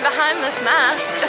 behind this mask.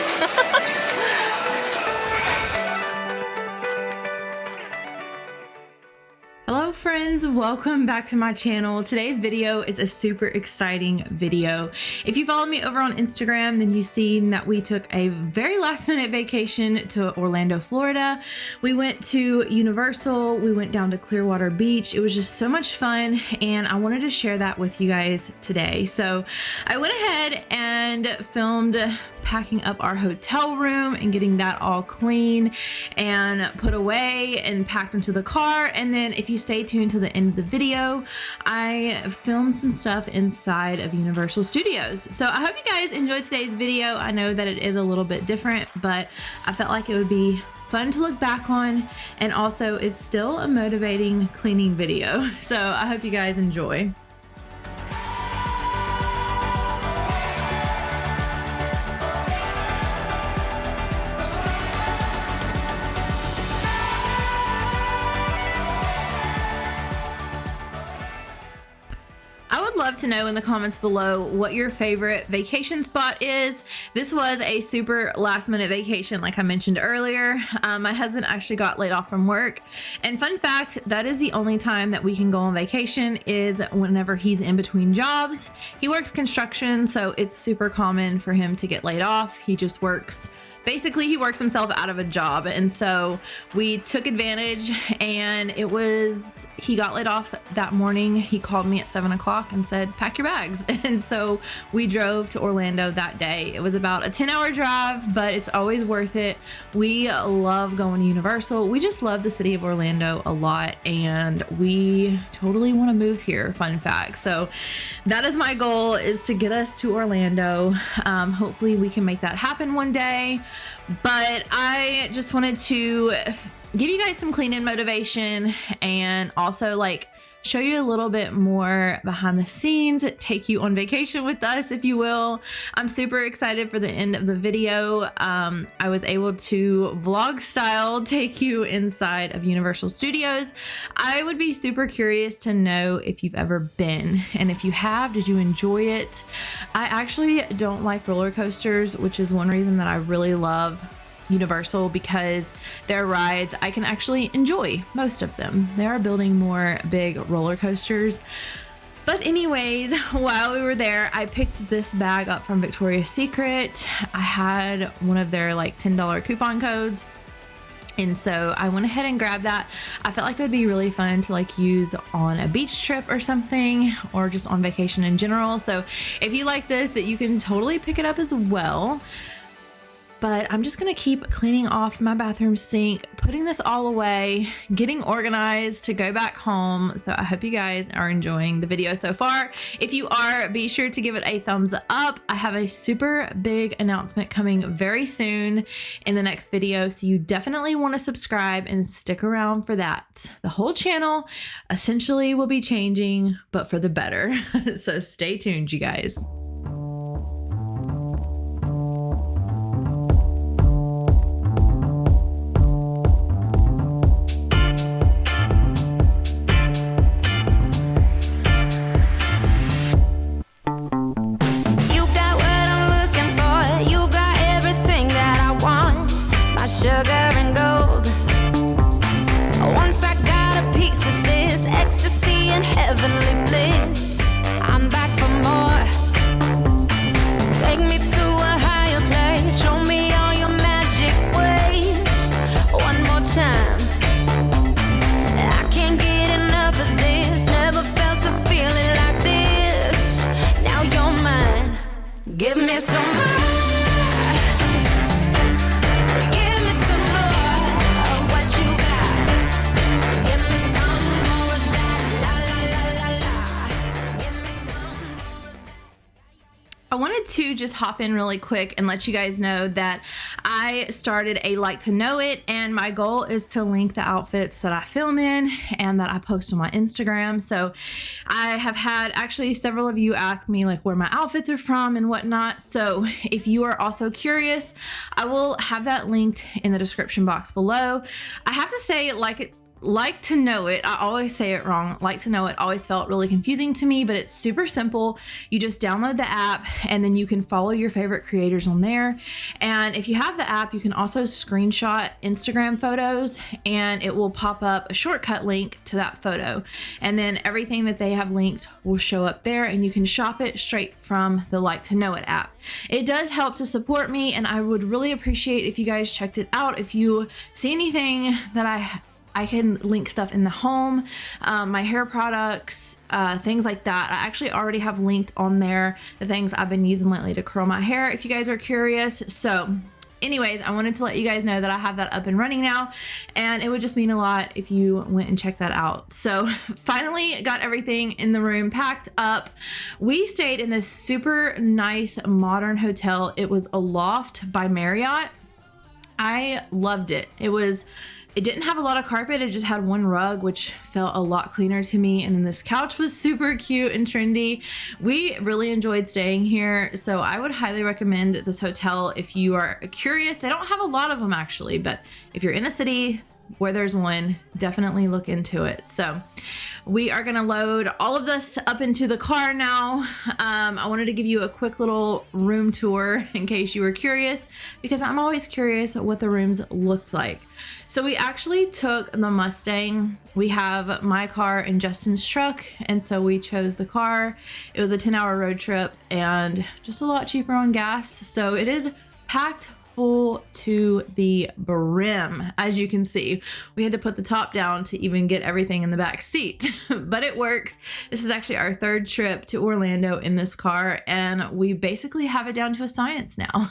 Hello friends, welcome back to my channel. Today's video is a super exciting video. If you follow me over on Instagram, then you've seen that we took a very last minute vacation to Orlando, Florida. We went to Universal, we went down to Clearwater Beach. It was just so much fun and I wanted to share that with you guys today. So I went ahead and filmed packing up our hotel room and getting that all clean and put away and packed into the car. And then if you stay tuned to the end of the video, I filmed some stuff inside of Universal Studios. So I hope you guys enjoyed today's video. I know that it is a little bit different, but I felt like it would be fun to look back on, and also it's still a motivating cleaning video. So I hope you guys enjoy. I would love to know in the comments below what your favorite vacation spot is. This was a super last minute vacation, like I mentioned earlier. My husband actually got laid off from work. And fun fact, that is the only time that we can go on vacation is whenever he's in between jobs. He works construction, so it's super common for him to get laid off. He just works. Basically, he works himself out of a job. And so we took advantage, and he got laid off that morning. He called me at 7 o'clock and said, pack your bags. And so we drove to Orlando that day. It was about a 10-hour drive, but it's always worth it. We love going to Universal. We just love the city of Orlando a lot, and we totally want to move here, fun fact. So that is my goal, is to get us to Orlando. Hopefully we can make that happen one day. But I just wanted to give you guys some cleaning motivation and also like show you a little bit more behind the scenes, take you on vacation with us, if you will. I'm super excited for the end of the video. I was able to vlog style take you inside of Universal Studios. I would be super curious to know if you've ever been, and if you have, did you enjoy it? I actually don't like roller coasters, which is one reason that I really love Universal, because their rides I can actually enjoy most of them. They are building more big roller coasters. But anyways, while we were there, I picked this bag up from Victoria's Secret. I had one of their like $10 coupon codes, and so I went ahead and grabbed that. I felt like it would be really fun to like use on a beach trip or something, or just on vacation in general. So if you like this, that you can totally pick it up as well. But I'm just gonna keep cleaning off my bathroom sink, putting this all away, getting organized to go back home. So I hope you guys are enjoying the video so far. If you are, be sure to give it a thumbs up. I have a super big announcement coming very soon in the next video, so you definitely want to subscribe and stick around for that. The whole channel essentially will be changing, but for the better. So stay tuned, you guys. Give me some more. Give me some more of what you got. Give me some more of that. La la la la la. Give me some more. I wanted to just hop in really quick and let you guys know that I started a Like to Know It, and my goal is to link the outfits that I film in and that I post on my Instagram. So I have had actually several of you ask me like where my outfits are from and whatnot. So if you are also curious, I will have that linked in the description box below. I have to say, Like to Know It, I always say it wrong. Like to Know It always felt really confusing to me, but it's super simple. You just download the app and then you can follow your favorite creators on there. And if you have the app, you can also screenshot Instagram photos and it will pop up a shortcut link to that photo. And then everything that they have linked will show up there and you can shop it straight from the Like to Know It app. It does help to support me and I would really appreciate if you guys checked it out. If you see anything that I can link stuff in the home, my hair products, things like that. I actually already have linked on there the things I've been using lately to curl my hair if you guys are curious. So anyways, I wanted to let you guys know that I have that up and running now and it would just mean a lot if you went and checked that out. So finally got everything in the room packed up. We stayed in this super nice modern hotel. It was a loft by Marriott. I loved it. It didn't have a lot of carpet. It just had one rug, which felt a lot cleaner to me. And then this couch was super cute and trendy. We really enjoyed staying here. So I would highly recommend this hotel if you are curious. They don't have a lot of them actually, but if you're in a city where there's one, definitely look into it. So we are gonna load all of this up into the car now. I wanted to give you a quick little room tour in case you were curious, because I'm always curious what the rooms looked like. So we actually took the Mustang. We have my car and Justin's truck, and so we chose the car. It was a 10-hour road trip and just a lot cheaper on gas. So it is packed full to the brim. As you can see, we had to put the top down to even get everything in the back seat, but it works. This is actually our third trip to Orlando in this car, and we basically have it down to a science now.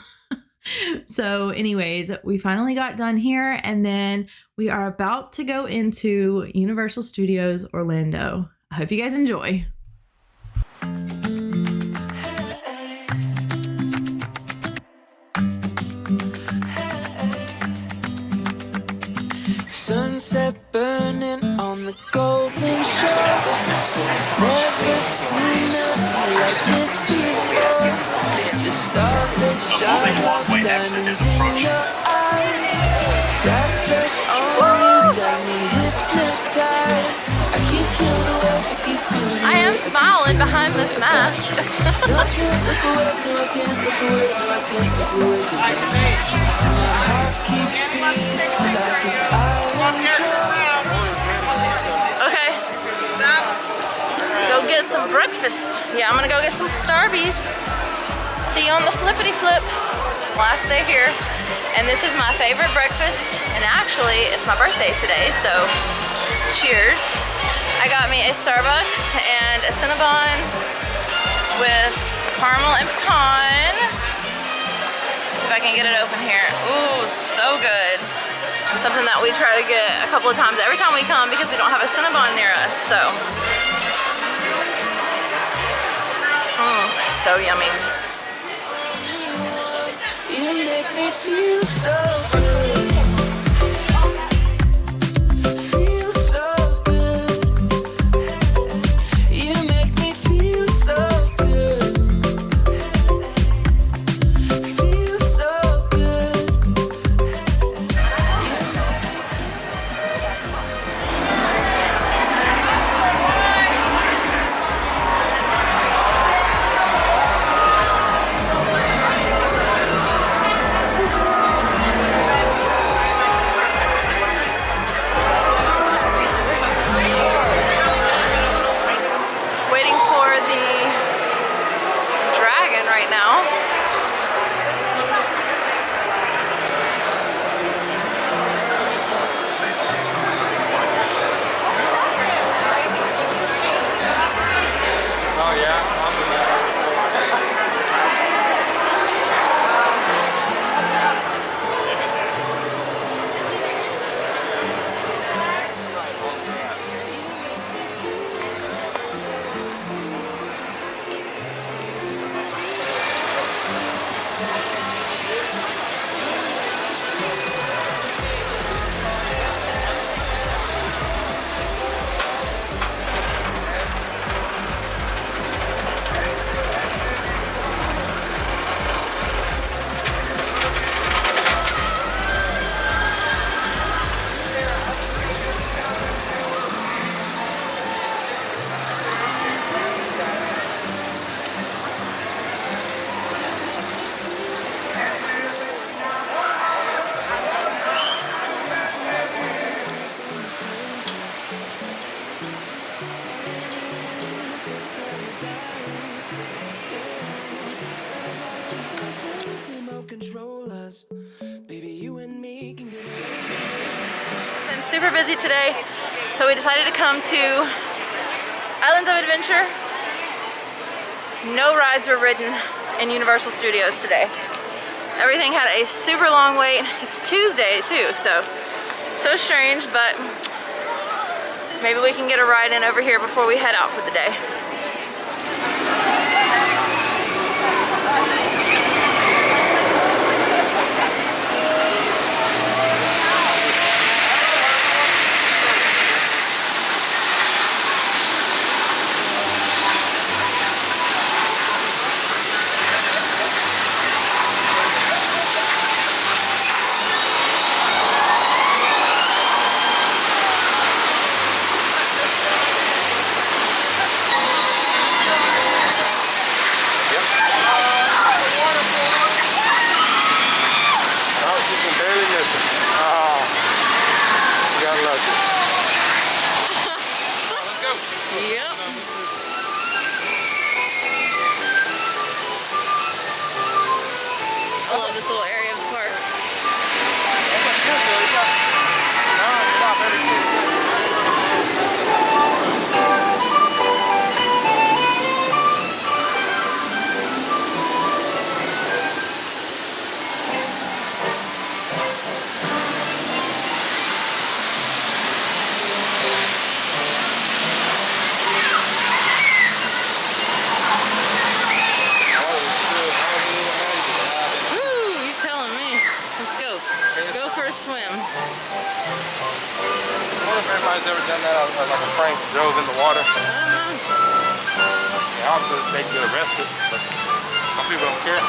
So anyways, we finally got done here, and then we are about to go into Universal Studios Orlando. I hope you guys enjoy. Sunset burning on the golden shore. Never seen nothing like this before. The stars that shine like diamonds in your eyes. That dress on you got me hypnotized. I keep feeling away, I keep feeling away. I am smiling behind this mask. No, I can't look away, no, I can't look away, no, I can't look away, 'cause my heart keeps beating like an island drum. Okay. Go get some breakfast. Yeah, I'm gonna go get some Starbies. See you on the flippity flip. Last day here. And this is my favorite breakfast. And actually, it's my birthday today, so cheers. I got me a Starbucks and a Cinnabon with caramel and pecan. See if I can get it open here. Ooh, so good. Something that we try to get a couple of times every time we come because we don't have a Cinnabon near us, so. So yummy. You make me feel so good. Feel so good. You make me feel so good. Feel so good. super busy today, so we decided to come to Islands of Adventure. No rides were ridden in Universal Studios today. Everything had a super long wait. It's Tuesday too, so strange, but maybe we can get a ride in over here before we head out for the day. Everybody's ever done that like a prank, drove in the water. Yeah, obviously they get arrested, but some people don't care.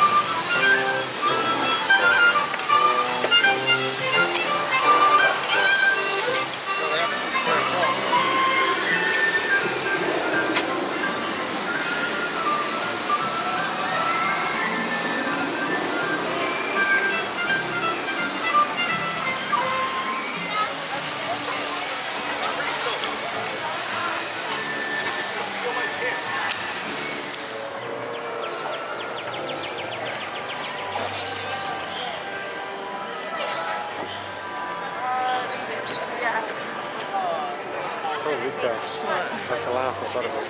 That's a laugh, I thought about it.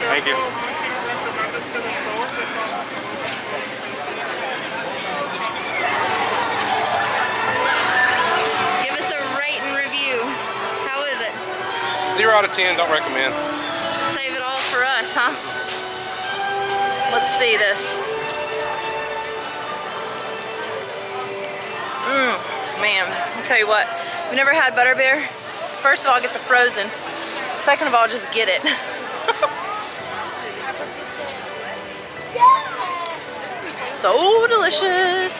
Thank you. Give us a rate and review. How is it? 0 out of 10, don't recommend. Save it all for us, huh? Let's see this. Man, I'll tell you what. We've never had Butterbeer. First of all, get the frozen. Second of all, just get it. So delicious.